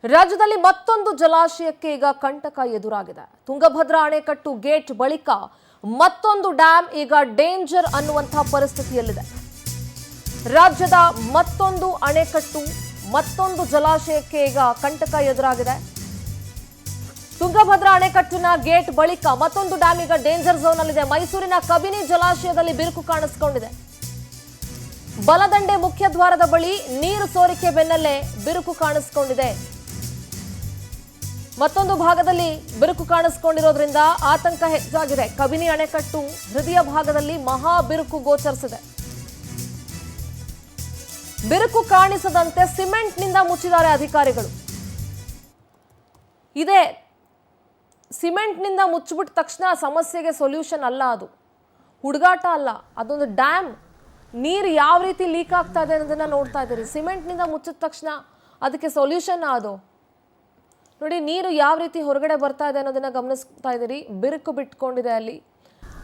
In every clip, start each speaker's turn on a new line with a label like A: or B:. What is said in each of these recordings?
A: ರಾಜ್ಯದಲ್ಲಿ ಮತ್ತೊಂದು ಜಲಾಶಯಕ್ಕೆ ಈಗ ಕಂಟಕ ಎದುರಾಗಿದೆ. ತುಂಗಭದ್ರಾ ಅಣೆಕಟ್ಟು ಗೇಟ್ ಬಳಿಕ ಮತ್ತೊಂದು ಡ್ಯಾಂ ಈಗ ಡೇಂಜರ್ ಅನ್ನುವಂತ ಪರಿಸ್ಥಿತಿಯಲ್ಲಿದೆ. ರಾಜ್ಯದ ಮತ್ತೊಂದು ಅಣೆಕಟ್ಟು ಮತ್ತೊಂದು ಜಲಾಶಯಕ್ಕೆ ಈಗ ಕಂಟಕ ಎದುರಾಗಿದೆ. ತುಂಗಭದ್ರಾ ಅಣೆಕಟ್ಟಿನ ಗೇಟ್ ಬಳಿಕ ಮತ್ತೊಂದು ಡ್ಯಾಂ ಈಗ ಡೇಂಜರ್ ಝೋನ್ ಅಲ್ಲಿದೆ. ಮೈಸೂರಿನ ಕಬಿನಿ ಜಲಾಶಯದಲ್ಲಿ ಬಿರುಕು ಕಾಣಿಸಿಕೊಂಡಿದೆ. ಬಲದಂಡೆ ಮುಖ್ಯ ದ್ವಾರದ ಬಳಿ ನೀರು ಸೋರಿಕೆ ಬೆನ್ನಲ್ಲೇ ಬಿರುಕು ಕಾಣಿಸಿಕೊಂಡಿದೆ. ಮತ್ತೊಂದು ಭಾಗದಲ್ಲಿ ಬಿರುಕು ಕಾಣಿಸಿಕೊಂಡಿರೋದ್ರಿಂದ ಆತಂಕ ಹೆಚ್ಚಾಗಿದೆ. ಕಬಿನಿ ಅಣೆಕಟ್ಟು ಹೃದಯ ಭಾಗದಲ್ಲಿ ಮಹಾ ಬಿರುಕು ಗೋಚರಿಸಿದೆ. ಬಿರುಕು ಕಾಣಿಸದಂತೆ ಸಿಮೆಂಟ್ನಿಂದ ಮುಚ್ಚಿದ್ದಾರೆ ಅಧಿಕಾರಿಗಳು. ಇದೇ ಸಿಮೆಂಟ್ನಿಂದ ಮುಚ್ಚಿಬಿಟ್ಟ ತಕ್ಷಣ ಸಮಸ್ಯೆಗೆ ಸೊಲ್ಯೂಷನ್ ಅಲ್ಲ, ಅದು ಹುಡುಗಾಟ ಅಲ್ಲ, ಅದೊಂದು ಡ್ಯಾಮ್. ನೀರು ಯಾವ ರೀತಿ ಲೀಕ್ ಆಗ್ತಾ ಇದೆ ಅನ್ನೋದನ್ನ ನೋಡ್ತಾ ಇದ್ದೀರಿ. ಸಿಮೆಂಟ್ನಿಂದ ಮುಚ್ಚಿದ ತಕ್ಷಣ ಅದಕ್ಕೆ ಸೊಲ್ಯೂಷನ್ ಅದು ನೋಡಿ. ನೀರು ಯಾವ ರೀತಿ ಹೊರಗಡೆ ಬರ್ತಾ ಇದೆ ಅನ್ನೋದನ್ನ ಗಮನಿಸ್ತಾ ಇದ್ದೀರಿ. ಬಿರುಕು ಬಿಟ್ಕೊಂಡಿದೆ ಅಲ್ಲಿ.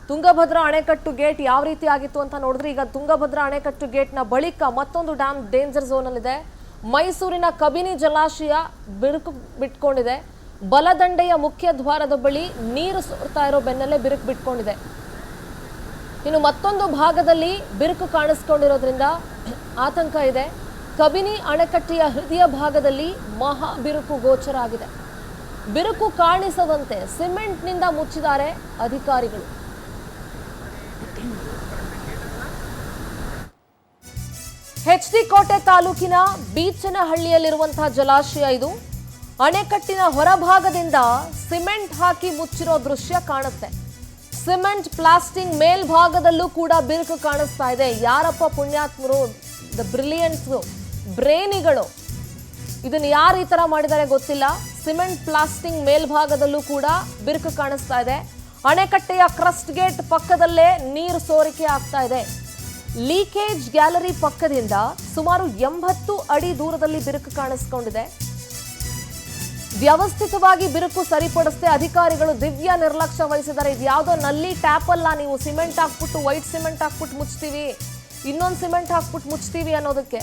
A: ತುಂಗಭದ್ರಾ ಅಣೆಕಟ್ಟು ಗೇಟ್ ಯಾವ ರೀತಿ ಆಗಿತ್ತು ಅಂತ ನೋಡಿದ್ರೆ, ಈಗ ತುಂಗಭದ್ರಾ ಅಣೆಕಟ್ಟು ಗೇಟ್ನ ಬಳಿಕ ಮತ್ತೊಂದು ಡ್ಯಾಮ್ ಡೇಂಜರ್ ಝೋನ್ ಅಲ್ಲಿದೆ. ಮೈಸೂರಿನ ಕಬಿನಿ ಜಲಾಶಯ ಬಿರುಕು ಬಿಟ್ಕೊಂಡಿದೆ. ಬಲದಂಡೆಯ ಮುಖ್ಯ ದ್ವಾರದ ಬಳಿ ನೀರು ಸೋರ್ತಾ ಇರೋ ಬೆನ್ನಲ್ಲೇ ಬಿರುಕು ಬಿಟ್ಕೊಂಡಿದೆ. ಇನ್ನು ಮತ್ತೊಂದು ಭಾಗದಲ್ಲಿ ಬಿರುಕು ಕಾಣಿಸ್ಕೊಂಡಿರೋದ್ರಿಂದ ಆತಂಕ ಇದೆ. ಕಬಿನಿ ಅಣೆಕಟ್ಟೆಯ ಹೃದಯ ಭಾಗದಲ್ಲಿ ಮಹಾ ಬಿರುಕು ಗೋಚರ ಆಗಿದೆ. ಬಿರುಕು ಕಾಣಿಸದಂತೆ ಸಿಮೆಂಟ್ನಿಂದ ಮುಚ್ಚಿದ್ದಾರೆ ಅಧಿಕಾರಿಗಳು. ಎಚ್.ಡಿ. ಕೋಟೆ ತಾಲೂಕಿನ ಬೀಚನಹಳ್ಳಿಯಲ್ಲಿರುವಂತಹ ಜಲಾಶಯ ಇದು. ಅಣೆಕಟ್ಟಿನ ಹೊರಭಾಗದಿಂದ ಸಿಮೆಂಟ್ ಹಾಕಿ ಮುಚ್ಚಿರೋ ದೃಶ್ಯ ಕಾಣುತ್ತೆ. ಸಿಮೆಂಟ್ ಪ್ಲಾಸ್ಟಿಂಗ್ ಮೇಲ್ಭಾಗದಲ್ಲೂ ಕೂಡ ಬಿರುಕು ಕಾಣಿಸ್ತಾ ಇದೆ. ಯಾರಪ್ಪ ಪುಣ್ಯಾತ್ಮರು, ದ ಬ್ರಿಲಿಯಂಟ್ಸ್, ಬ್ರೇನಿಗಳು, ಇದನ್ನು ಯಾರು ಈ ತರ ಮಾಡಿದ್ದಾರೆ ಗೊತ್ತಿಲ್ಲ. ಸಿಮೆಂಟ್ ಪ್ಲಾಸ್ಟಿಂಗ್ ಮೇಲ್ಭಾಗದಲ್ಲೂ ಕೂಡ ಬಿರುಕು ಕಾಣಿಸ್ತಾ ಇದೆ. ಅಣೆಕಟ್ಟೆಯ ಕ್ರಸ್ಟ್ ಗೇಟ್ ಪಕ್ಕದಲ್ಲೇ ನೀರು ಸೋರಿಕೆ ಆಗ್ತಾ ಇದೆ. ಲೀಕೇಜ್ ಗ್ಯಾಲರಿ ಪಕ್ಕದಿಂದ ಸುಮಾರು 80 ಅಡಿ ದೂರದಲ್ಲಿ ಬಿರುಕು ಕಾಣಿಸ್ಕೊಂಡಿದೆ. ವ್ಯವಸ್ಥಿತವಾಗಿ ಬಿರುಕು ಸರಿಪಡಿಸದೆ ಅಧಿಕಾರಿಗಳು ದಿವ್ಯ ನಿರ್ಲಕ್ಷ್ಯ ವಹಿಸಿದ್ದಾರೆ. ಇದು ಯಾವುದೋ ನಲ್ಲಿ ಟ್ಯಾಪ್ ಅಲ್ಲ, ನೀವು ಸಿಮೆಂಟ್ ಹಾಕ್ಬಿಟ್ಟು ವೈಟ್ ಸಿಮೆಂಟ್ ಹಾಕ್ಬಿಟ್ಟು ಮುಚ್ತೀವಿ, ಇನ್ನೊಂದು ಸಿಮೆಂಟ್ ಹಾಕ್ಬಿಟ್ಟು ಮುಚ್ತೀವಿ ಅನ್ನೋದಕ್ಕೆ.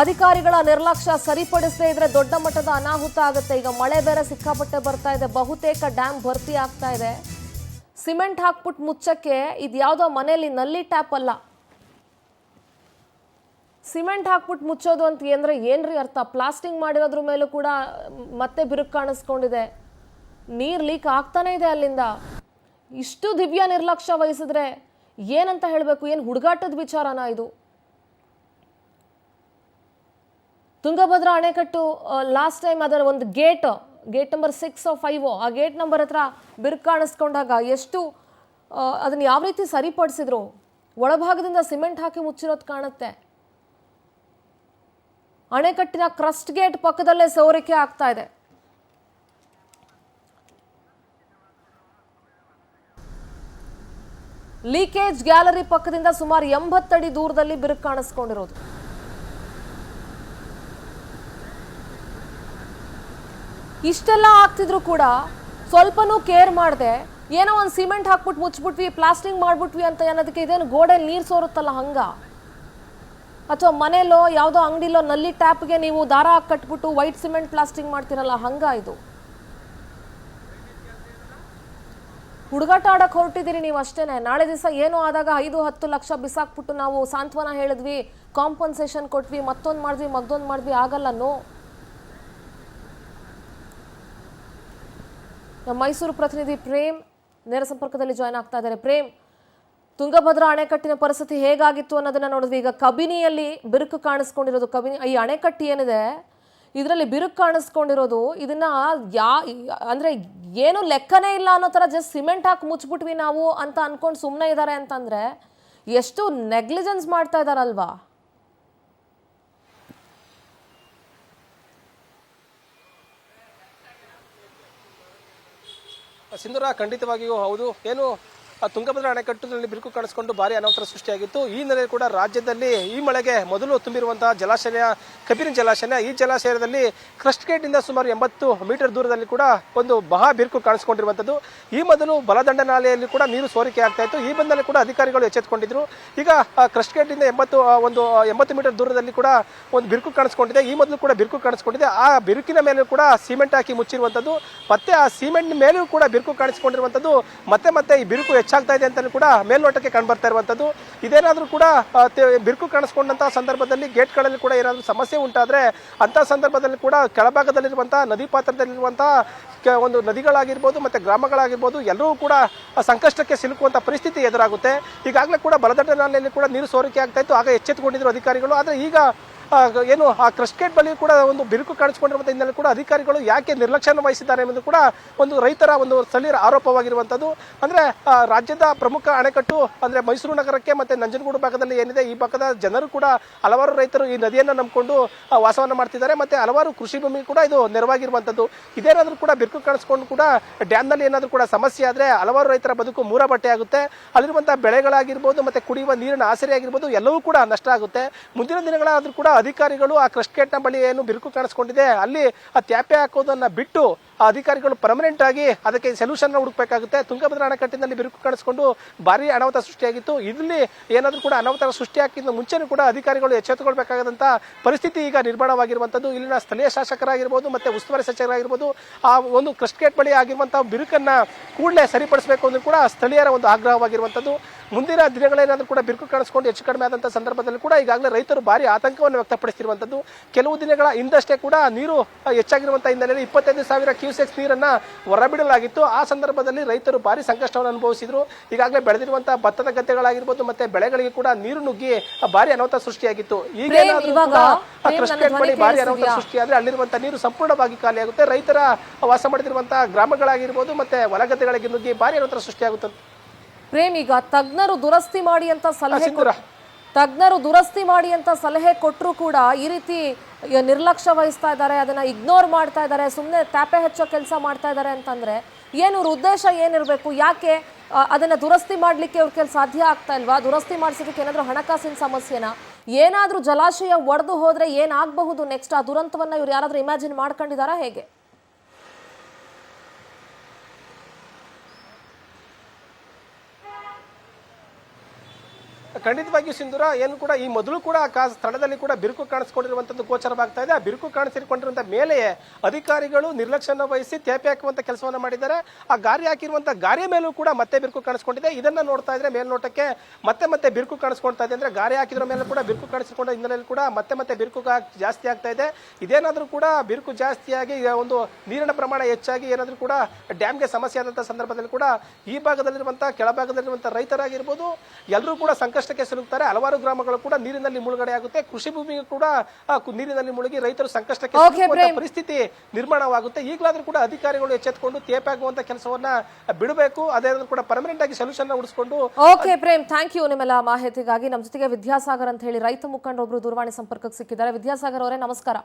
A: ಅಧಿಕಾರಿಗಳ ನಿರ್ಲಕ್ಷ್ಯ ಸರಿಪಡಿಸದೇ ಇದ್ರೆ ದೊಡ್ಡ ಮಟ್ಟದ ಅನಾಹುತ ಆಗುತ್ತೆ. ಈಗ ಮಳೆ ಬೇರೆ ಸಿಕ್ಕಾಪಟ್ಟೆ ಬರ್ತಾ ಇದೆ. ಬಹುತೇಕ ಡ್ಯಾಮ್ ಭರ್ತಿ ಆಗ್ತಾ ಇದೆ. ಸಿಮೆಂಟ್ ಹಾಕ್ಬಿಟ್ಟು ಮುಚ್ಚಕ್ಕೆ ಇದು ಯಾವುದೋ ಮನೆಯಲ್ಲಿ ನಲ್ಲಿ ಟ್ಯಾಪ್ ಅಲ್ಲ. ಸಿಮೆಂಟ್ ಹಾಕ್ಬಿಟ್ಟು ಮುಚ್ಚೋದು ಅಂತ ಅಂದ್ರೆ ಏನ್ರಿ ಅರ್ಥ? ಪ್ಲಾಸ್ಟಿಂಗ್ ಮಾಡಿರೋದ್ರ ಮೇಲೂ ಕೂಡ ಮತ್ತೆ ಬಿರುಕು ಕಾಣಿಸ್ಕೊಂಡಿದೆ. ನೀರು ಲೀಕ್ ಆಗ್ತಾನೆ ಇದೆ ಅಲ್ಲಿಂದ. ಇಷ್ಟು ದಿವ್ಯ ನಿರ್ಲಕ್ಷ್ಯ ವಹಿಸಿದ್ರೆ ಏನಂತ ಹೇಳಬೇಕು? ಏನು ಹುಡುಗಾಟದ ವಿಚಾರನಾ ಇದು? ತುಂಗಭದ್ರಾ ಅಣೆಕಟ್ಟು ಲಾಸ್ಟ್ ಟೈಮ್ ಅದರ ಒಂದು ಗೇಟ್ ನಂಬರ್ 6 or 5 ಆ ಗೇಟ್ ನಂಬರ್ ಹತ್ರ ಬಿರುಕು ಕಾಣಿಸ್ಕೊಂಡಾಗ ಎಷ್ಟು ಅದನ್ನ ಯಾವ ರೀತಿ ಸರಿಪಡಿಸಿದ್ರು. ಒಳಭಾಗದಿಂದ ಸಿಮೆಂಟ್ ಹಾಕಿ ಮುಚ್ಚಿರೋದು ಕಾಣುತ್ತೆ. ಅಣೆಕಟ್ಟಿನ ಕ್ರಸ್ಟ್ ಗೇಟ್ ಪಕ್ಕದಲ್ಲೇ ಸೋರಿಕೆ ಆಗ್ತಾ ಇದೆ. ಲೀಕೇಜ್ ಗ್ಯಾಲರಿ ಪಕ್ಕದಿಂದ ಸುಮಾರು 80 ಅಡಿ ದೂರದಲ್ಲಿ ಬಿರುಕು ಕಾಣಿಸ್ಕೊಂಡಿರೋದು. ಇಷ್ಟೆಲ್ಲ ಆಗ್ತಿದ್ರು ಕೂಡ ಸ್ವಲ್ಪನೂ ಕೇರ್ ಮಾಡದೆ ಏನೋ ಒಂದು ಸಿಮೆಂಟ್ ಹಾಕ್ಬಿಟ್ಟು ಮುಚ್ಚಿಬಿಟ್ವಿ, ಪ್ಲಾಸ್ಟಿಂಗ್ ಮಾಡ್ಬಿಟ್ವಿ ಅಂತ ಅನ್ನೋದಕ್ಕೆ ಇದೇನು ಗೋಡೆ ನೀರು ಸೋರುತ್ತಲ್ಲ ಹಂಗ? ಅಥವಾ ಮನೇಲೋ ಯಾವುದೋ ಅಂಗಡಿಲೋ ನಲ್ಲಿ ಟ್ಯಾಪ್ಗೆ ನೀವು ದಾರ ಹಾಕಿ ಕಟ್ಬಿಟ್ಟು ವೈಟ್ ಸಿಮೆಂಟ್ ಪ್ಲಾಸ್ಟಿಂಗ್ ಮಾಡ್ತಿರಲ್ಲ ಹಂಗ? ಇದು ಹುಡುಗಾಟ ಆಡಕ್ಕೆ ಹೊರಟಿದ್ದೀರಿ ನೀವು ಅಷ್ಟೇನೆ. ನಾಳೆ ದಿವಸ ಏನೋ ಆದಾಗ 5-10 ಲಕ್ಷ ಬಿಸಾಕ್ಬಿಟ್ಟು ನಾವು ಸಾಂತ್ವನ ಹೇಳಿದ್ವಿ, ಕಾಂಪನ್ಸೇಷನ್ ಕೊಟ್ವಿ, ಮತ್ತೊಂದು ಮಾಡಿದ್ವಿ, ಆಗಲ್ಲ. ನೋ. ನಮ್ಮ ಮೈಸೂರು ಪ್ರತಿನಿಧಿ ಪ್ರೇಮ್ ನೇರ ಸಂಪರ್ಕದಲ್ಲಿ ಜಾಯ್ನ್ ಆಗ್ತಾ ಇದ್ದಾರೆ. ಪ್ರೇಮ್, ತುಂಗಭದ್ರಾ ಅಣೆಕಟ್ಟಿನ ಪರಿಸ್ಥಿತಿ ಹೇಗಾಗಿತ್ತು ಅನ್ನೋದನ್ನ ನೋಡಿದ್ವಿ. ಈಗ ಕಬಿನಿಯಲ್ಲಿ ಬಿರುಕು ಕಾಣಿಸ್ಕೊಂಡಿರೋದು, ಕಬಿನಿ ಈ ಅಣೆಕಟ್ಟು ಏನಿದೆ ಇದರಲ್ಲಿ ಬಿರುಕು ಕಾಣಿಸ್ಕೊಂಡಿರೋದು, ಇದನ್ನ ಅಂದ್ರೆ ಏನು ಲೆಕ್ಕನೇ ಇಲ್ಲ ಅನ್ನೋ ತರ ಜಸ್ಟ್ ಸಿಮೆಂಟ್ ಹಾಕಿ ಮುಚ್ಚಿಬಿಟ್ವಿ ನಾವು ಅಂತ ಅನ್ಕೊಂಡು ಸುಮ್ಮನೆ ಇದ್ದಾರೆ ಅಂತಂದ್ರೆ ಎಷ್ಟು ನೆಗ್ಲಿಜೆನ್ಸ್ ಮಾಡ್ತಾ ಇದಾರಲ್ವಾ?
B: ಸಿಂಧೂರ, ಖಂಡಿತವಾಗಿಯೂ ಹೌದು. ಏನು ತುಂಗಭದ್ರಾ ಅಣೆಕಟ್ಟಿನಲ್ಲಿ ಬಿರುಕು ಕಾಣಿಸಿಕೊಂಡು ಭಾರಿ ಅನಾಹುತ ಸೃಷ್ಟಿಯಾಗಿತ್ತು. ಈ ಹಿನ್ನೆಲೆಯಲ್ಲಿ ಕೂಡ ರಾಜ್ಯದಲ್ಲಿ ಈ ಮಳೆಗೆ ಮೊದಲು ತುಂಬಿರುವಂತಹ ಜಲಾಶಯ ಕಬಿನಿ ಜಲಾಶಯ, ಈ ಜಲಾಶಯದಲ್ಲಿ ಕ್ರಸ್ಟ್ ಗೇಟ್ ಇಂದ ಸುಮಾರು 80 ಮೀಟರ್ ದೂರದಲ್ಲಿ ಕೂಡ ಒಂದು ಮಹಾ ಬಿರುಕು ಕಾಣಿಸಿಕೊಂಡಿರುವಂತದ್ದು. ಈ ಮೊದಲು ಬಲದಂಡ ನಾಲೆಯಲ್ಲಿ ಕೂಡ ನೀರು ಸೋರಿಕೆ ಆಗ್ತಾ ಇತ್ತು. ಈ ಬಂದಲ್ಲಿ ಕೂಡ ಅಧಿಕಾರಿಗಳು ಎಚ್ಚೆತ್ತುಕೊಂಡಿದ್ರು. ಈಗ ಕ್ರಸ್ಟ್ ಗೇಟ್ ಇಂದ 80 ಮೀಟರ್ ದೂರದಲ್ಲಿ ಕೂಡ ಒಂದು ಬಿರುಕು ಕಾಣಿಸ್ಕೊಂಡಿದೆ. ಈ ಮೊದಲು ಕೂಡ ಬಿರುಕು ಕಾಣಿಸ್ಕೊಂಡಿದೆ. ಆ ಬಿರುಕಿನ ಮೇಲೂ ಕೂಡ ಸಿಮೆಂಟ್ ಹಾಕಿ ಮುಚ್ಚಿರುವಂತದ್ದು, ಮತ್ತೆ ಆ ಸಿಮೆಂಟ್ ಮೇಲೂ ಕೂಡ ಬಿರುಕು ಕಾಣಿಸಿಕೊಂಡಿರುವಂತದ್ದು, ಮತ್ತೆ ಈ ಬಿರುಕು ಹೆಚ್ಚಾಗ್ತಾ ಇದೆ ಅಂತ ಕೂಡ ಮೇಲ್ನೋಟಕ್ಕೆ ಕಂಡುಬರ್ತಾ ಇರುವಂತದ್ದು. ಇದೇನಾದ್ರೂ ಕೂಡ ಬಿರುಕು ಕಾಣಿಸ್ಕೊಂಡಂತಹ ಸಂದರ್ಭದಲ್ಲಿ ಗೇಟ್ಗಳಲ್ಲಿ ಕೂಡ ಏನಾದ್ರೂ ಸಮಸ್ಯೆ ಉಂಟಾದ್ರೆ ಅಂತ ಸಂದರ್ಭದಲ್ಲಿ ಕೂಡ ಕೆಳಭಾಗದಲ್ಲಿರುವಂತಹ ನದಿ ಪಾತ್ರದಲ್ಲಿರುವಂತಹ ಒಂದು ನದಿಗಳಾಗಿರ್ಬೋದು ಮತ್ತೆ ಗ್ರಾಮಗಳಾಗಿರ್ಬೋದು ಎಲ್ಲರೂ ಕೂಡ ಸಂಕಷ್ಟಕ್ಕೆ ಸಿಲುಕುವಂತ ಪರಿಸ್ಥಿತಿ ಎದುರಾಗುತ್ತೆ. ಈಗಾಗಲೇ ಕೂಡ ಬಲದಂಡ ನಾಲೆಯಲ್ಲಿ ಕೂಡ ನೀರು ಸೋರಿಕೆ ಆಗ್ತಾ ಇತ್ತು, ಆಗ ಎಚ್ಚೆತ್ತುಕೊಂಡಿದ್ರು ಅಧಿಕಾರಿಗಳು. ಆದ್ರೆ ಈಗ ಏನು ಆ ಕ್ರಸ್ಟ್ ಗೇಟ್ ಬಳಿ ಕೂಡ ಒಂದು ಬಿರುಕು ಕಾಣಿಸಿಕೊಂಡಿರುವಂತ ಹಿನ್ನೆಲೆ ಕೂಡ ಅಧಿಕಾರಿಗಳು ಯಾಕೆ ನಿರ್ಲಕ್ಷ್ಯವನ್ನು ವಹಿಸಿದ್ದಾರೆ ಎಂಬುದು ಕೂಡ ಒಂದು ರೈತರ ಒಂದು ಸ್ಥಳೀಯರ ಆರೋಪವಾಗಿರುವಂತದ್ದು. ಅಂದ್ರೆ ರಾಜ್ಯದ ಪ್ರಮುಖ ಅಣೆಕಟ್ಟು ಅಂದ್ರೆ ಮೈಸೂರು ನಗರಕ್ಕೆ ಮತ್ತೆ ನಂಜನಗೂಡು ಭಾಗದಲ್ಲಿ ಏನಿದೆ, ಈ ಭಾಗದ ಜನರು ಕೂಡ ಹಲವಾರು ರೈತರು ಈ ನದಿಯನ್ನು ನಂಬಿಕೊಂಡು ವಾಸವನ್ನ ಮಾಡ್ತಿದ್ದಾರೆ. ಮತ್ತೆ ಹಲವಾರು ಕೃಷಿ ಭೂಮಿ ಕೂಡ ಇದು ನೆರವಾಗಿರುವಂತದ್ದು. ಇದೇನಾದ್ರೂ ಕೂಡ ಬಿರುಕು ಕಾಣಿಸ್ಕೊಂಡು ಕೂಡ ಡ್ಯಾಮ್ ನಲ್ಲಿ ಏನಾದ್ರೂ ಕೂಡ ಸಮಸ್ಯೆ ಆದ್ರೆ ಹಲವಾರು ರೈತರ ಬದುಕು ಮೂರ ಬಟ್ಟೆ ಆಗುತ್ತೆ. ಅಲ್ಲಿರುವಂತಹ ಬೆಳೆಗಳಾಗಿರ್ಬೋದು ಮತ್ತೆ ಕುಡಿಯುವ ನೀರಿನ ಆಸರೆ ಆಗಿರ್ಬೋದು ಎಲ್ಲವೂ ಕೂಡ ನಷ್ಟ ಆಗುತ್ತೆ. ಮುಂದಿನ ದಿನಗಳಾದ್ರೂ ಕೂಡ ಅಧಿಕಾರಿಗಳು ಆ ಕ್ರಸ್ಟ್ ಗೇಟ್ ನ ಬಳಿ ಏನು ಬಿರುಕು ಕಾಣಿಸ್ಕೊಂಡಿದೆ ಅಲ್ಲಿ ಆ ತ್ಯಾಪೆ ಹಾಕೋದನ್ನ ಬಿಟ್ಟು ಆ ಅಧಿಕಾರಿಗಳು ಪರ್ಮನೆಂಟ್ ಆಗಿ ಅದಕ್ಕೆ ಸೊಲ್ಯೂಷನ್ ಹುಡುಕಬೇಕಾಗುತ್ತೆ. ತುಂಗಭದ್ರಾ ಅಣೆಕಟ್ಟಿನಲ್ಲಿ ಬಿರುಕು ಕಾಣಿಸ್ಕೊಂಡು ಭಾರಿ ಅನಾಹುತ ಸೃಷ್ಟಿಯಾಗಿತ್ತು. ಇಲ್ಲಿ ಏನಾದ್ರೂ ಕೂಡ ಅನಾಹುತ ಸೃಷ್ಟಿಯಾಗಿದ್ದ ಮುಂಚೆನೂ ಕೂಡ ಅಧಿಕಾರಿಗಳು ಎಚ್ಚೆತ್ತುಕೊಳ್ಬೇಕಾದಂತ ಪರಿಸ್ಥಿತಿ ಈಗ ನಿರ್ಮಾಣವಾಗಿರುವಂತದ್ದು. ಇಲ್ಲಿನ ಸ್ಥಳೀಯ ಶಾಸಕರಾಗಿರ್ಬೋದು ಮತ್ತೆ ಉಸ್ತುವಾರಿ ಸಚಿವರಾಗಿರ್ಬೋದು ಆ ಒಂದು ಕ್ರಸ್ಟ್ ಗೇಟ್ ಬಳಿ ಆಗಿರುವಂತಹ ಬಿರುಕನ್ನ ಕೂಡಲೇ ಸರಿಪಡಿಸಬೇಕು ಎಂದು ಕೂಡ ಸ್ಥಳೀಯರ ಒಂದು ಆಗ್ರಹವಾಗಿರುವಂತದ್ದು. ಮುಂದಿನ ದಿನಗಳೇನಾದ್ರೂ ಕೂಡ ಬಿರುಕು ಕಾಣಿಸ್ಕೊಂಡು ಹೆಚ್ಚು ಕಡಿಮೆ ಆದಂತಹ ಸಂದರ್ಭದಲ್ಲಿ ಕೂಡ ಈಗಾಗಲೇ ರೈತರು ಭಾರಿ ಆತಂಕವನ್ನು ವ್ಯಕ್ತಪಡಿಸಿರುವಂತದ್ದು. ಕೆಲವು ದಿನಗಳ ಹಿಂದಷ್ಟೇ ಕೂಡ ನೀರು ಹೆಚ್ಚಾಗಿರುವಂತಹ ಹಿನ್ನೆಲೆಯಲ್ಲಿ 25,000 ಕ್ಯೂಸೆಕ್ಸ್ ನೀರನ್ನ ಹೊರಬಿಡಲಾಗಿತ್ತು. ಆ ಸಂದರ್ಭದಲ್ಲಿ ರೈತರು ಭಾರಿ ಸಂಕಷ್ಟವನ್ನು ಅನುಭವಿಸಿದ್ರು. ಈಗಾಗಲೇ ಬೆಳೆದಿರುವಂತಹ ಭತ್ತದ ಗದ್ದೆಗಳಾಗಿರ್ಬೋದು ಮತ್ತೆ ಬೆಳೆಗಳಿಗೆ ಕೂಡ ನೀರು ನುಗ್ಗಿ ಭಾರಿ ಅನಾಹುತ ಸೃಷ್ಟಿಯಾಗಿತ್ತು. ಈಗ ಕ್ರಸ್ಟ್ ಗೇಟ್ ಬಳಿ ಭಾರಿ ಅನಾಹುತ ಸೃಷ್ಟಿಯಾದ್ರೆ ಅಲ್ಲಿರುವಂತಹ ನೀರು ಸಂಪೂರ್ಣವಾಗಿ ಖಾಲಿಯಾಗುತ್ತೆ. ರೈತರ ವಾಸ ಮಾಡುತ್ತಿರುವಂತಹ ಗ್ರಾಮಗಳಾಗಿರ್ಬೋದು ಮತ್ತೆ ಹೊಲಗದ್ದೆಗಳಿಗೆ ನುಗ್ಗಿ ಭಾರಿ ಅನಾಹುತ ಸೃಷ್ಟಿಯಾಗುತ್ತೆ.
A: ಪ್ರೇಮ್, ಈಗ ತಜ್ಞರು ದುರಸ್ತಿ ಮಾಡಿ ಅಂತ ಸಲಹೆ ಕೊಟ್ಟರು ಕೂಡ ಈ ರೀತಿ ನಿರ್ಲಕ್ಷ್ಯ ವಹಿಸ್ತಾ ಇದ್ದಾರೆ, ಅದನ್ನ ಇಗ್ನೋರ್ ಮಾಡ್ತಾ ಇದ್ದಾರೆ, ಸುಮ್ಮನೆ ತ್ಯಾಪೆ ಹಚ್ಚೋ ಕೆಲಸ ಮಾಡ್ತಾ ಇದ್ದಾರೆ ಅಂತಂದ್ರೆ ಏನು ಉದ್ದೇಶ ಏನಿರಬೇಕು? ಯಾಕೆ ಅದನ್ನ ದುರಸ್ತಿ ಮಾಡ್ಲಿಕ್ಕೆ ಅವ್ರ ಕೆಲಸ ಸಾಧ್ಯ ಆಗ್ತಾ ಇಲ್ವಾ? ದುರಸ್ತಿ ಮಾಡಿಸೋದಕ್ಕೆ ಏನಾದ್ರೂ ಹಣಕಾಸಿನ ಸಮಸ್ಯೆನಾ? ಏನಾದ್ರೂ ಜಲಾಶಯ ಒಡೆದು ಹೋದ್ರೆ ಏನಾಗಬಹುದು ನೆಕ್ಸ್ಟ್? ಆ ದುರಂತವನ್ನ ಇವ್ರು ಯಾರಾದ್ರೂ ಇಮ್ಯಾಜಿನ್ ಮಾಡ್ಕೊಂಡಿದಾರಾ ಹೇಗೆ?
B: ಖಂಡಿತವಾಗಿಯೂ ಸಿಂಧೂರ, ಏನು ಕೂಡ ಈ ಮೊದಲು ಕೂಡ ಸ್ಥಳದಲ್ಲಿ ಕೂಡ ಬಿರುಕು ಕಾಣಿಸ್ಕೊಂಡಿರುವಂತದ್ದು ಗೋಚರವಾಗ್ತಾ ಇದೆ. ಆ ಬಿರುಕು ಕಾಣಿಸಿಕೊಂಡಿರುವಂತ ಮೇಲೆಯೇ ಅಧಿಕಾರಿಗಳು ನಿರ್ಲಕ್ಷ್ಯವನ್ನು ವಹಿಸಿ ತೇಪೆ ಹಾಕುವಂತ ಕೆಲಸವನ್ನ ಮಾಡಿದ್ದಾರೆ. ಆ ಗಾರಿ ಹಾಕಿರುವಂತ ಗಾರಿಯ ಮೇಲೂ ಕೂಡ ಮತ್ತೆ ಬಿರುಕು ಕಾಣಿಸ್ಕೊಂಡಿದೆ. ಇದನ್ನ ನೋಡ್ತಾ ಇದ್ರೆ ಮೇಲ್ನೋಟಕ್ಕೆ ಮತ್ತೆ ಬಿರುಕು ಕಾಣಿಸ್ಕೊಳ್ತಾ ಇದೆ. ಅಂದ್ರೆ ಗಾರಿ ಹಾಕಿದ್ರ ಮೇಲೆ ಕೂಡ ಬಿರುಕು ಕಾಣಿಸಿಕೊಂಡ ಹಿನ್ನೆಲೆಯಲ್ಲಿ ಕೂಡ ಮತ್ತೆ ಬಿರುಕು ಜಾಸ್ತಿ ಆಗ್ತಾ ಇದೆ. ಇದೇನಾದ್ರೂ ಕೂಡ ಬಿರುಕು ಜಾಸ್ತಿಯಾಗಿ ಒಂದು ನೀರಿನ ಪ್ರಮಾಣ ಹೆಚ್ಚಾಗಿ ಏನಾದ್ರೂ ಕೂಡ ಡ್ಯಾಮ್ಗೆ ಸಮಸ್ಯೆ ಆದಂತಹ ಸಂದರ್ಭದಲ್ಲಿ ಕೂಡ ಈ ಭಾಗದಲ್ಲಿರುವಂತಹ ಕೆಳಭಾಗದಲ್ಲಿರುವಂತಹ ರೈತರಾಗಿರ್ಬೋದು ಎಲ್ಲರೂ ಕೂಡ ಸಂಕಷ್ಟಕ್ಕೆ ಸಿಲುಕ್ತಾರೆ. ಹಲವಾರು ಗ್ರಾಮಗಳು ಕೂಡ ನೀರಿನಲ್ಲಿ ಮುಳುಗಡೆ ಆಗುತ್ತೆ. ಕೃಷಿ ಭೂಮಿಗೂ ಕೂಡ ನೀರಿನಲ್ಲಿ ಮುಳುಗಿ ರೈತರು ಸಂಕಷ್ಟಕ್ಕೆ ಸಿಲುಕುವಂತ ಪರಿಸ್ಥಿತಿ ನಿರ್ಮಾಣವಾಗುತ್ತೆ. ಈಗಲಾದ್ರೂ ಕೂಡ ಅಧಿಕಾರಿಗಳು ಎಚ್ಚೆತ್ತುಕೊಂಡು ತೇಪೆ ಆಗುವಂತ ಕೆಲಸವನ್ನ ಬಿಡಬೇಕು. ಅದೇನಾದ್ರೂ ಕೂಡ ಪರ್ಮನೆಂಟ್ ಆಗಿ ಸೊಲ್ಯೂಷನ್ ಹುಡುಸ್ಕೊಂಡು.
A: ಓಕೆ ಪ್ರೇಮ್, ಥ್ಯಾಂಕ್ ಯು ನಿಮ್ಮೆಲ್ಲ ಮಾಹಿತಿಗಾಗಿ. ನಮ್ಮ ಜೊತೆಗೆ ವಿದ್ಯಾಸಾಗರ್ ಅಂತ ಹೇಳಿ ರೈತ ಮುಖಂಡರೊಬ್ರು ದೂರವಾಣಿ ಸಂಪರ್ಕಕ್ಕೆ ಸಿಕ್ಕಿದ್ದಾರೆ. ವಿದ್ಯಾಸಾಗರ್ ಅವರೇ ನಮಸ್ಕಾರ.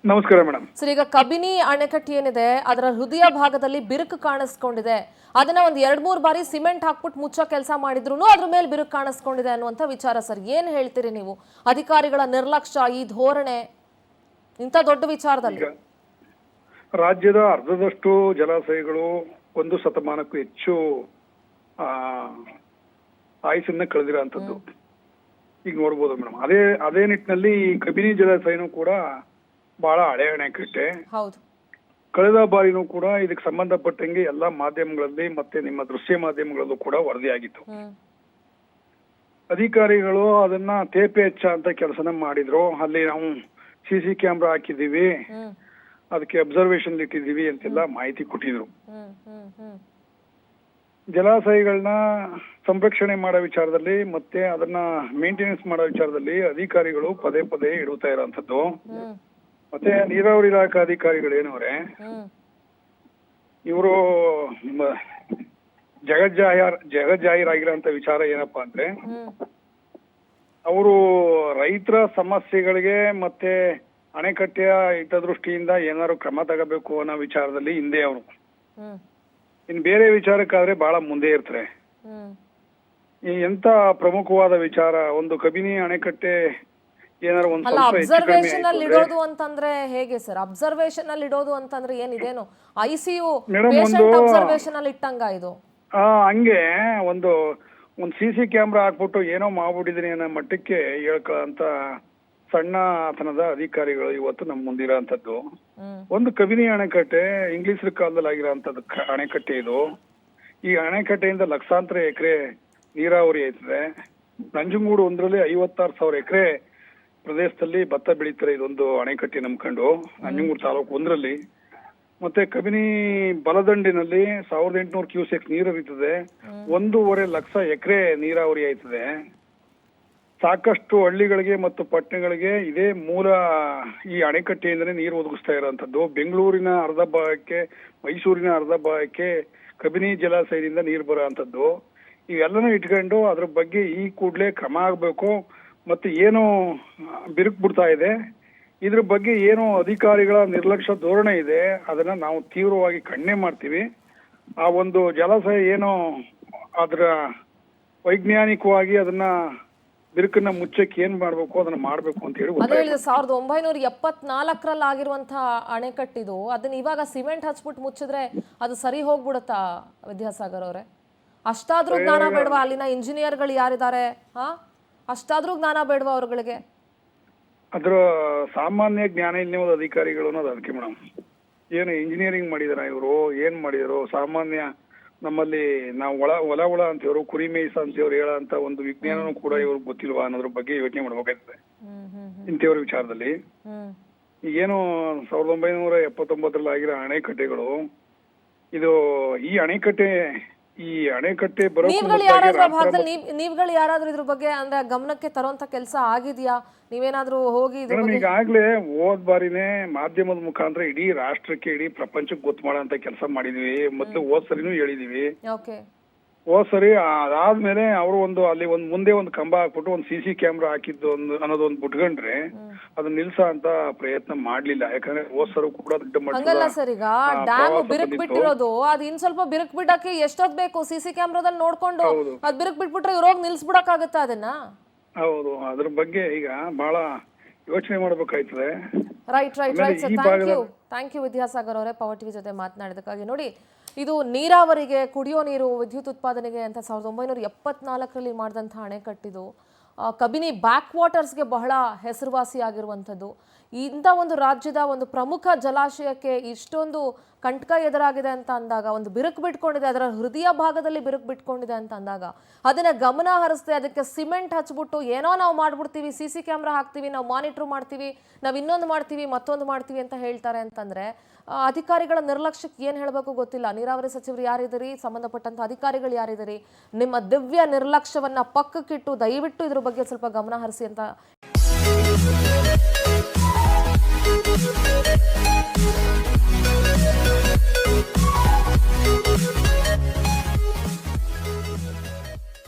C: ನಮಸ್ಕಾರ ಮೇಡಮ್.
A: ಸರ್, ಈಗ ಕಬಿನಿ ಅಣೆಕಟ್ಟು ಏನಿದೆ ಅದರ ಹೃದಯ ಭಾಗದಲ್ಲಿ ಬಿರುಕು ಕಾಣಿಸ್ಕೊಂಡಿದೆ. ಅದನ್ನ ಒಂದ್ 2-3 ಬಾರಿ ಸಿಮೆಂಟ್ ಹಾಕ್ಬಿಟ್ಟು ಮುಚ್ಚೋ ಕೆಲಸ ಮಾಡಿದ್ರು ಅದ್ರ ಮೇಲೆ ಬಿರುಕು ಕಾಣಿಸ್ಕೊಂಡಿದೆ ಅನ್ನುವಂತ ವಿಚಾರ. ಸರ್, ಏನ್ ಹೇಳ್ತೀರಿ ನೀವು? ಅಧಿಕಾರಿಗಳ ನಿರ್ಲಕ್ಷ್ಯ, ಈ ಧೋರಣೆ ಇಂಥ ದೊಡ್ಡ ವಿಚಾರದಲ್ಲಿ.
C: ರಾಜ್ಯದ ಅರ್ಧದಷ್ಟು ಜಲಾಶಯಗಳು 1 ಶತಮಾನಕ್ಕೂ ಹೆಚ್ಚು ಆಯುಸನ್ನ ಕಳೆದಿರೋಂಥದ್ದು ಈಗ ನೋಡ್ಬೋದು ಮೇಡಮ್. ಅದೇ ನಿಟ್ಟಿನಲ್ಲಿ ಕಬಿನಿ ಜಲಾಶಯನೂ ಕೂಡ ಬಹಳ ಹಳೆ ಅಣೆಕಟ್ಟೆ.
A: ಹೌದು.
C: ಕಳೆದ ಬಾರಿನೂ ಕೂಡ ಇದಕ್ಕೆ ಸಂಬಂಧಪಟ್ಟಂಗೆ ಎಲ್ಲಾ ಮಾಧ್ಯಮಗಳಲ್ಲಿ ಮತ್ತೆ ನಿಮ್ಮ ದೃಶ್ಯ ಮಾಧ್ಯಮಗಳಲ್ಲೂ ಕೂಡ ವರದಿಯಾಗಿತ್ತು. ಅಧಿಕಾರಿಗಳು ಅದನ್ನ ತೇಪೆ ಹೆಚ್ಚ ಅಂತ ಕೆಲಸನ ಮಾಡಿದ್ರು. ಅಲ್ಲಿ ನಾವು CC ಕ್ಯಾಮ್ರಾ ಹಾಕಿದೀವಿ, ಅದಕ್ಕೆ ಅಬ್ಸರ್ವೇಷನ್ ಇಟ್ಟಿದೀವಿ ಅಂತೆಲ್ಲ ಮಾಹಿತಿ ಕೊಟ್ಟಿದ್ರು. ಜಲಾಶಯಗಳನ್ನ ಸಂರಕ್ಷಣೆ ಮಾಡೋ ವಿಚಾರದಲ್ಲಿ ಮತ್ತೆ ಅದನ್ನ ಮೇಂಟೆನೆನ್ಸ್ ಮಾಡೋ ವಿಚಾರದಲ್ಲಿ ಅಧಿಕಾರಿಗಳು ಪದೇ ಇಡುತ್ತಾ ಇರೋಂಥದ್ದು. ಮತ್ತೆ ನೀರಾವರಿ ಇಲಾಖಾ ಅಧಿಕಾರಿಗಳೇನವ್ರೆ, ಇವರು ಜಗಜ್ಜಾಹೀರಾಗಿರೋಂಥ ವಿಚಾರ ಏನಪ್ಪಾ ಅಂದ್ರೆ, ಅವರು ರೈತರ ಸಮಸ್ಯೆಗಳಿಗೆ ಮತ್ತೆ ಅಣೆಕಟ್ಟೆಯ ಹಿತದೃಷ್ಟಿಯಿಂದ ಏನಾದ್ರು ಕ್ರಮ ತಗೋಬೇಕು ಅನ್ನೋ ವಿಚಾರದಲ್ಲಿ ಹಿಂದೆ ಅವರು. ಇನ್ ಬೇರೆ ವಿಚಾರಕ್ಕಾದ್ರೆ ಬಹಳ ಮುಂದೆ ಇರ್ತಾರೆ. ಈ ಎಂತ ಪ್ರಮುಖವಾದ ವಿಚಾರ, ಒಂದು ಕಬಿನಿ ಅಣೆಕಟ್ಟೆ ಏನಾರು ಒಂದ್
A: ಅಲ್ಲ,
C: ಸ್ವಲ್ಪ ಹೆಚ್ಚು ಕಡಿಮೆ
A: ಅಬ್ಸರ್ವೇಷನ್ ಅಲ್ಲಿ
C: ಆಯ್ತು
A: ಇಡೋದು ಅಂತಂದ್ರೆ ಹೇಗೆ ಸರ್? ಅಬ್ಸರ್ವೇಷನ್ ಅಲ್ಲಿ ಇಡೋದು ಅಂತಂದ್ರೆ ಏನಿದೇನು ICU
C: ಮೇಡಮ್,
A: ಪೇಷಂಟ್ ಅಬ್ಸರ್ವೇಷನ್ ಅಲ್ಲಿ ಇಟ್ಟಂಗ ಇದು?
C: ಹಂಗೆ ಒಂದು CC ಕ್ಯಾಮ್ರಾ ಹಾಕ್ಬಿಟ್ಟು ಏನೋ ಮಾಡ್ಬಿಟ್ಟಿದೀನಿ ಅನ್ನೋ ಮಟ್ಟಕ್ಕೆ ಹೇಳ್ಕೊಳ್ಳೋಂತ ಸಣ್ಣತನದ ಅಧಿಕಾರಿಗಳು ಇವತ್ತು ನಮ್ಮ ಮುಂದಿರೋ ಅಂತದ್ದು. ಒಂದು ಕಬಿನಿ ಅಣೆಕಟ್ಟೆ ಇಂಗ್ಲಿಷ್ ಕಾಲದಲ್ಲಿ ಆಗಿರೋಂಥದ್ದು ಅಣೆಕಟ್ಟೆ ಇದು. ಈ ಅಣೆಕಟ್ಟೆಯಿಂದ ಲಕ್ಷಾಂತರ ಎಕರೆ ನೀರಾವರಿ ಆಯ್ತದೆ. ನಂಜನಗೂಡು ಒಂದ್ರಲ್ಲಿ 56,000 ಎಕರೆ ಪ್ರದೇಶದಲ್ಲಿ ಭತ್ತ ಬೆಳೀತಾರೆ ಇದೊಂದು ಅಣೆಕಟ್ಟೆ ನಂಬ್ಕೊಂಡು, ನಂಜನಗೂಡು ತಾಲೂಕು ಒಂದರಲ್ಲಿ. ಮತ್ತೆ ಕಬಿನಿ ಬಲದಂಡಿನಲ್ಲಿ 1800 ಕ್ಯೂಸೆಕ್ಸ್ ನೀರು ಹರಿತದೆ. 1.5 ಲಕ್ಷ ಎಕರೆ ನೀರಾವರಿ ಆಯ್ತದೆ. ಸಾಕಷ್ಟು ಹಳ್ಳಿಗಳಿಗೆ ಮತ್ತು ಪಟ್ಟಣಗಳಿಗೆ ಇದೇ ಮೂಲ, ಈ ಅಣೆಕಟ್ಟೆಯಿಂದನೇ ನೀರು ಒದಗಿಸ್ತಾ ಇರೋಂಥದ್ದು. ಬೆಂಗಳೂರಿನ ಅರ್ಧ ಭಾಗಕ್ಕೆ, ಮೈಸೂರಿನ ಅರ್ಧ ಭಾಗಕ್ಕೆ ಕಬಿನಿ ಜಲಾಶಯದಿಂದ ನೀರು ಬರೋ ಅಂಥದ್ದು. ಇವೆಲ್ಲನೂ ಇಟ್ಕೊಂಡು ಅದ್ರ ಬಗ್ಗೆ ಈ ಕೂಡಲೇ ಕ್ರಮ ಆಗಬೇಕು. ಮತ್ತೆ ಏನು ಬಿರುಕು ಬಿಡ್ತಾ ಇದೆ, ಇದ್ರ ಬಗ್ಗೆ ಏನು ಅಧಿಕಾರಿಗಳ ನಿರ್ಲಕ್ಷ್ಯ ಧೋರಣೆ ಇದೆ, ಅದನ್ನ ನಾವು ತೀವ್ರವಾಗಿ ಖಂಡನೆ ಮಾಡ್ತೀವಿ. ಆ ಒಂದು ಜಲಾಶಯ ಏನು ಅದರ ವೈಜ್ಞಾನಿಕವಾಗಿ ಅದನ್ನ ಬಿರುಕನ್ನ ಮುಚ್ಚಕ್ಕೆ ಏನ್ ಮಾಡ್ಬೇಕು ಅದನ್ನ ಮಾಡ್ಬೇಕು ಅಂತ ಹೇಳಿ
A: ಅದೇ ಹೇಳಿದೆ. 1974ರಲ್ಲಿ ಆಗಿರುವಂತಹ ಅಣೆಕಟ್ಟಿದು, ಅದನ್ನ ಇವಾಗ ಸಿಮೆಂಟ್ ಹಚ್ಬಿಟ್ಟು ಮುಚ್ಚಿದ್ರೆ ಅದು ಸರಿ ಹೋಗ್ಬಿಡುತ್ತಾ ವಿದ್ಯಾಸಾಗರ್ ಅವರೇ? ಅಷ್ಟಾದ್ರೂ ಜ್ಞಾನ ಬೇಡವಾ ಅಲ್ಲಿನ ಇಂಜಿನಿಯರ್ಗಳು ಯಾರಿದ್ದಾರೆ? ಅಷ್ಟಾದ್ರೂ ಜ್ಞಾನ ಬೇಡವಾ ಅವ್ರಗಳಿಗೆ?
C: ಅದ್ರ ಸಾಮಾನ್ಯ ಜ್ಞಾನ ಇಲ್ಲದ ಅಧಿಕಾರಿಗಳು ಅನ್ನೋದು ಅದಕ್ಕೆ ಮೇಡಮ್. ಏನು ಇಂಜಿನಿಯರಿಂಗ್ ಮಾಡಿದಾರ ಇವರು, ಏನ್ ಮಾಡಿದಾರೋ ಸಾಮಾನ್ಯ ನಮ್ಮಲ್ಲಿ ನಾವು ಒಳ ಅಂತೇವ್ರು, ಕುರಿ ಮೇಯ್ಸ ಅಂತೇವ್ರು ಹೇಳೋ ಅಂತ ಒಂದು ವಿಜ್ಞಾನನೂ ಕೂಡ ಇವ್ರಿಗೆ ಗೊತ್ತಿಲ್ವಾ ಅನ್ನೋದ್ರ ಬಗ್ಗೆ ಯೋಚನೆ ಮಾಡ್ಬೇಕಾಗ್ತದೆ ಇಂಥವ್ರ ವಿಚಾರದಲ್ಲಿ. ಈಗೇನು 1979ರಲ್ಲಿ ಆಗಿರೋ ಅಣೆಕಟ್ಟೆಗಳು, ಇದು ಈ ಅಣೆಕಟ್ಟೆ ಬರೋ
A: ನೀವುಗಳು ಯಾರಾದ್ರೂ ಇದ್ರ ಬಗ್ಗೆ ಅಂದ್ರೆ ಗಮನಕ್ಕೆ ತರುವಂತ ಕೆಲಸ ಆಗಿದ್ಯಾ? ನೀವೇನಾದ್ರೂ ಹೋಗಿ
C: ಈಗಾಗ್ಲೇ ಹೋದ್ ಬಾರಿನೇ ಮಾಧ್ಯಮದ ಮುಖಾಂತರ ಇಡೀ ರಾಷ್ಟ್ರಕ್ಕೆ, ಇಡೀ ಪ್ರಪಂಚಕ್ಕೆ ಗೊತ್ತು ಮಾಡೋ ಕೆಲಸ ಮಾಡಿದೀವಿ. ಮೊದ್ಲು ಹೋದ್ ಸರಿನೂ ಹೇಳಿದೀವಿ. ಹೋದ್ ಸರಿ ಅದಾದ್ಮೇಲೆ ಅವರು ಅಲ್ಲಿ ಮುಂದೆ ಒಂದು ಕಂಬ ಹಾಕ್ಬಿಟ್ಟು ಒಂದು CC ಕ್ಯಾಮ್ರಾ ಹಾಕಿದ್ದು ಅನ್ನೋದೊಂದು ಬಿಟ್ಕೊಂಡ್ರೆ ಅದನ್ನ ನಿಲ್ಸ ಅಂತ ಪ್ರಯತ್ನ ಮಾಡ್ಲಿಲ್ಲ. ಯಾಕಂದ್ರೆ ಹೋದ್ ಸರಿ ಕೂಡ ದೊಡ್ಡ
A: ಹಂಗಲ್ಲ ಸರ್, ಈಗ ಡ್ಯಾಮ್ ಬಿರುಕ್ ಬಿಟ್ಟಿರೋದು, ಅದ್ ಇನ್ ಸ್ವಲ್ಪ ಬಿರುಕ್ ಬಿಡಕ್ಕೆ ಎಷ್ಟೊತ್ ಬೇಕು? CC ಕ್ಯಾಮ್ರಾದಲ್ಲಿ ನೋಡ್ಕೊಂಡು ಅದ್ ಬಿರುಕ್ ಬಿಟ್ಬಿಟ್ರೆ ಇವ್ರೋಗ್ ನಿಲ್ಸ್ಬಿಡಕ್ ಆಗುತ್ತಾ ಅದನ್ನ? ಹೌದು,
C: ಅದ್ರ ಬಗ್ಗೆ ಈಗ ಬಹಳ ಯೋಚನೆ ಮಾಡ್ಬೇಕಾಯ್ತದೆ.
A: Right sir, thank you Vidyasagar ಅವರೇ ಪವರ್ ಟಿವಿ ಜೊತೆ ಮಾತನಾಡಿದಕ್ಕಾಗಿ. ನೋಡಿ, ಇದು ನೀರಾವರಿಗೆ, ಕುಡಿಯೋ ನೀರು, ವಿದ್ಯುತ್ ಉತ್ಪಾದನೆಗೆ ಅಂತ 1974ರಲ್ಲಿ ಮಾಡಿದಂಥ ಅಣೆಕಟ್ಟಿದು. ಕಬಿನಿ ಬ್ಯಾಕ್ ವಾಟರ್ಸ್ಗೆ ಬಹಳ ಹೆಸರುವಾಸಿಯಾಗಿರುವಂಥದ್ದು. ಇಂಥ ಒಂದು ರಾಜ್ಯದ ಒಂದು ಪ್ರಮುಖ ಜಲಾಶಯಕ್ಕೆ ಇಷ್ಟೊಂದು ಕಂಟಕ ಎದುರಾಗಿದೆ ಅಂತ ಅಂದಾಗ, ಒಂದು ಬಿರುಕು ಬಿಟ್ಕೊಂಡಿದೆ, ಅದರ ಹೃದಯ ಭಾಗದಲ್ಲಿ ಬಿರುಕು ಬಿಟ್ಕೊಂಡಿದೆ ಅಂತ ಅಂದಾಗ ಅದನ್ನ ಗಮನ ಹರಿಸದೆ ಅದಕ್ಕೆ ಸಿಮೆಂಟ್ ಹಚ್ಬಿಟ್ಟು ಏನೋ ನಾವು ಮಾಡ್ಬಿಡ್ತೀವಿ, CC ಕ್ಯಾಮ್ರಾ ಹಾಕ್ತೀವಿ, ನಾವು ಮಾನಿಟರ್ ಮಾಡ್ತೀವಿ, ನಾವು ಇನ್ನೊಂದು ಮಾಡ್ತೀವಿ, ಮತ್ತೊಂದು ಮಾಡ್ತೀವಿ ಅಂತ ಹೇಳ್ತಾರೆ ಅಂತಂದ್ರೆ ಅಧಿಕಾರಿಗಳ ನಿರ್ಲಕ್ಷ್ಯಕ್ಕೆ ಏನು ಹೇಳಬೇಕು ಗೊತ್ತಿಲ್ಲ. ನೀರಾವರಿ ಸಚಿವರು ಯಾರಿದ್ದೀರಿ, ಸಂಬಂಧಪಟ್ಟಂತ ಅಧಿಕಾರಿಗಳು ಯಾರಿದ್ದೀರಿ, ನಿಮ್ಮ ದಿವ್ಯ ನಿರ್ಲಕ್ಷ್ಯವನ್ನ ಪಕ್ಕಕ್ಕಿಟ್ಟು ದಯವಿಟ್ಟು ಇದ್ರ ಬಗ್ಗೆ ಸ್ವಲ್ಪ ಗಮನ ಹರಿಸಿ ಅಂತ